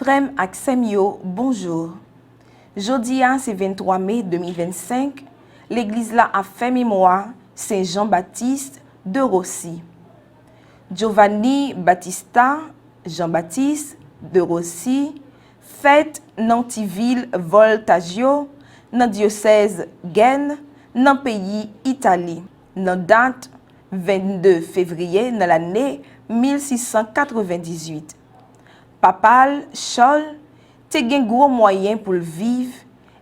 Frère Axemio, bonjour. Jeudi, c'est 23 mai 2025. L'église là a fait mémoire Saint Jean-Baptiste de Rossi. Giovanni Battista Jean-Baptiste de Rossi, fête Nantiville Voltaggio, dans diocèse Gênes, dans pays Italie, dans date 22 février dans l'année 1698. Papal Charles te gen gros moyen pour le vivre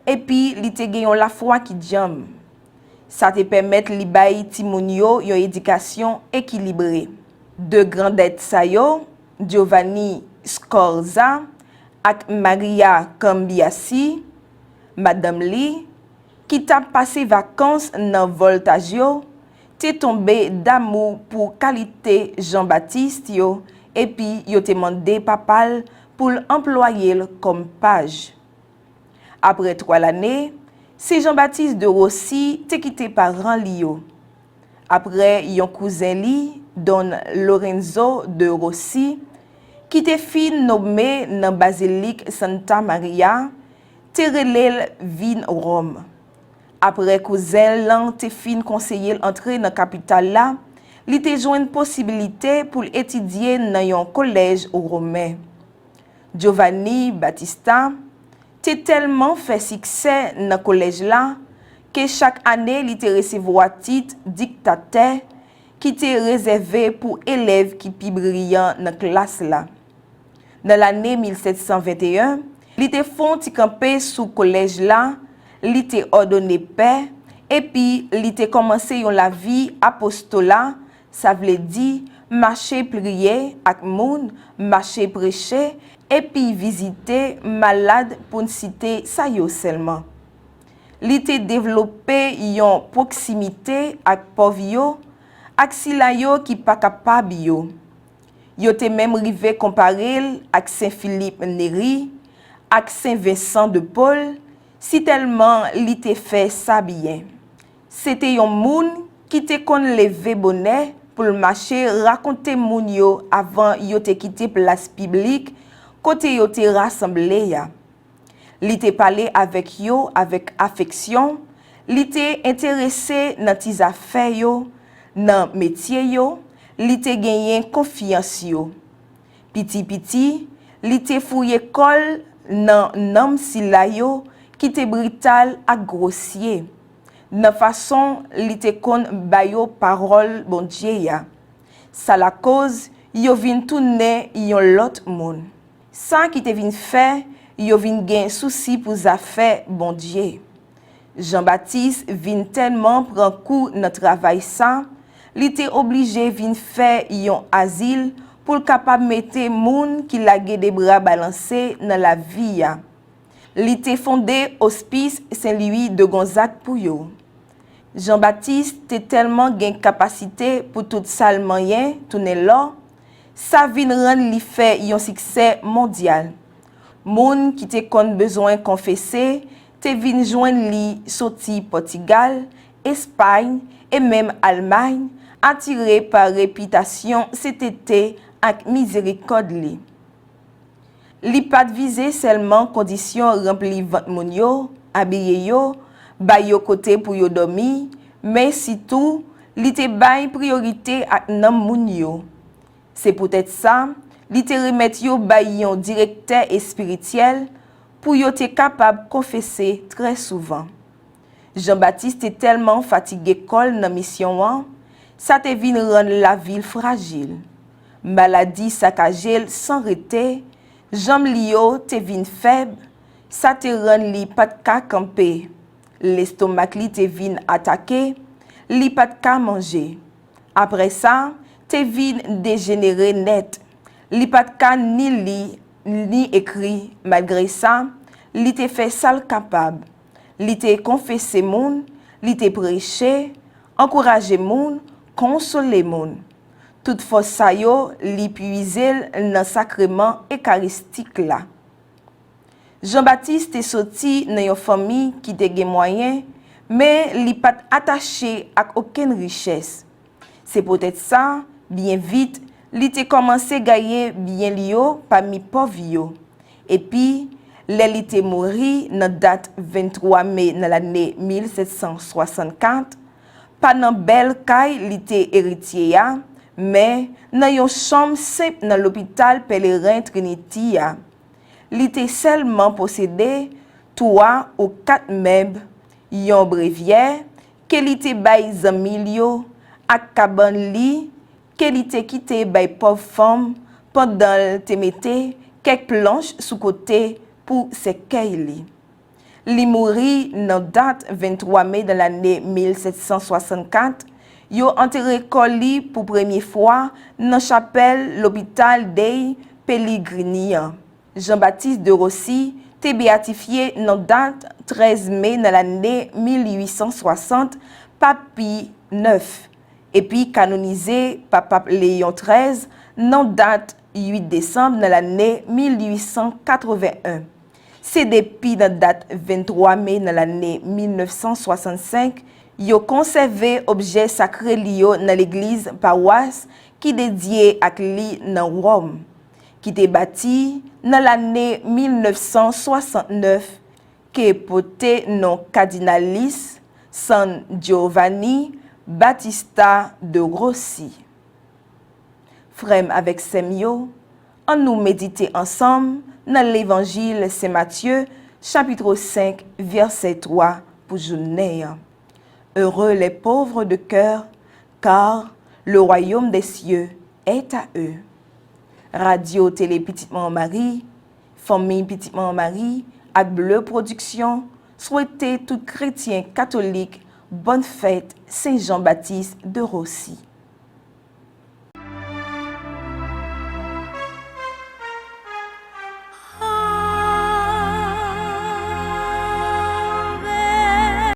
et puis li te gen la foi qui jam. Ça te permet li bay timonio yon éducation équilibrée. De grandettes sayo, Giovanni Scorza ak Maria Cambiasi, Madame Li, qui t'a passé vacances dans Voltaggio, te tombé d'amour pour qualité Jean-Baptiste yo, et puis yo te mandé papal pour l'employer comme page. Après 3 années, c'est Jean-Baptiste de Rossi te quitté parents lio. Après yon cousin li, Don Lorenzo de Rossi, qui te fin nommé dans basilique Santa Maria, te relèl vin Rome. Après cousin lan te fin conseiller entrer dans capitale là, li te joine possibilité pour étudier dans yon collège romain. Giovanni Battista te tellement fait succès dans collège là que chaque année li te recevoir titre dictateur qui était réservé pour élèves qui pi brillants dans classe là. Dans l'année 1721, li te font ti camper sous collège là, li te ordonné paix et puis li te commencé yon la vie apostolat, ça veut dire marcher prier ak moun, marcher prêcher et puis visiter malade pour ne citer ça yo seulement. Li te développé yon proximité ak pauvre yo, ak sila yo qui pas capable yo. Yo te même rivé comparer ak Saint-Philippe Néri, ak Saint-Vincent de Paul, si tellement li te fait ça bien. C'était yon moun qui te kon lever bonnet pour le marché raconter moun yo avant yo te quitter place publique côté yo te rassemblé ya. Li te parler avec yo avec affection, li te intéressé dans tes affaires yo, dans métier yo, li te gagné confiance yo. Piti, li te fouye école dans nom sila yo qui te brutal ak grossier. Dans façon li te kon bayo parole bon Dieu ya. Ça la cause yo vin tourner yon lot moun. Ça qui te vin faire yo vin gen souci pour affaire bon Dieu. Jean-Baptiste vin tellement prend coup dans travail ça, li te obligé vin faire yon asile pour capable mettre moun qui la des bras balancés dans la vie ya. Li te fondé hospice Saint-Louis de Gonzague pour yo. Jean-Baptiste te tellement gen capacité pour tout sal moyen tourner là, ça vin rend li fait yon succès mondial. Moun qui te kon besoin confesser, te vin joindre li sorti Portugal, Espagne et même Allemagne, attiré par réputation cet été ak miséricorde li. Li pat visé seulement condition rempli vent moun yo, habillé yo, bay yo côté pour yo dormi, mais surtout li te bay priorité ak nan moun yo. C'est peut-être ça, li te remet yo bay yon directeur spirituel pour yo te capable confesser très souvent. Jean-Baptiste est tellement fatigué kol nan mission an, ça te vin rendre la ville fragile. Maladie saccagelle sans rete, jambe li yo te vin faible, ça te rend li pat ka camper. L'estomac li te vin attaqué, li pat ka manger. Après ça, te vin dégénéré net. Li pat ka ni li, ni écrit. Malgré ça, li te fait sale capable. Li te confessé moun, li te prêché, encouragé moun, consolé moun. Toute force sa yo li puisé dans sacrement eucharistique là. Jean-Baptiste est sorti dans une famille qui te gen moyen, mais li pat attaché à aucune richesse. C'est peut-être ça, bien vite, li te commencé gagner bien lio parmi pauvres yo. Et puis, il était mort dans date 23 mai dans l'année 1764. Pas dans belle caille, il était héritier, mais dans une chambre simple dans l'hôpital Pèlerin Trinity. Il était seulement possédé 3 ou 4 meubles, un bréviaire, qu'il était bay zamilio, à cabane li, qu'il était quitté bay pauvre femme pendant le temete quelques planches sous côté pour ses cailles. Il mourit dans date 23 mai de l'année 1764. Yo enterré Colli pour première fois dans chapelle l'hôpital dei Pellegrini. Jean-Baptiste de Rossi était béatifié dans date 13 mai de l'année 1860 par Pie IX et puis canonisé par Pape Léon XIII dans date 8 décembre de l'année 1881. C'est depuis la date 23 mai de l'année 1965, ils ont conservé objet sacré lié dans l'église paroisse qui est dédiée à lui dans Rome, qui était bâti dans l'année 1969, qui est porté nom Cardinalis San Giovanni Battista de Rossi. Frères avec Semio, on nous méditer ensemble dans l'évangile Saint Matthieu, chapitre 5, verset 3 pour journée. Heureux les pauvres de cœur, car le royaume des cieux est à eux. Radio Télé Petite Maman Marie, famille Petite Maman Marie, avec Bleu Production, souhaitez tout chrétien catholique bonne fête Saint Jean-Baptiste de Rossi.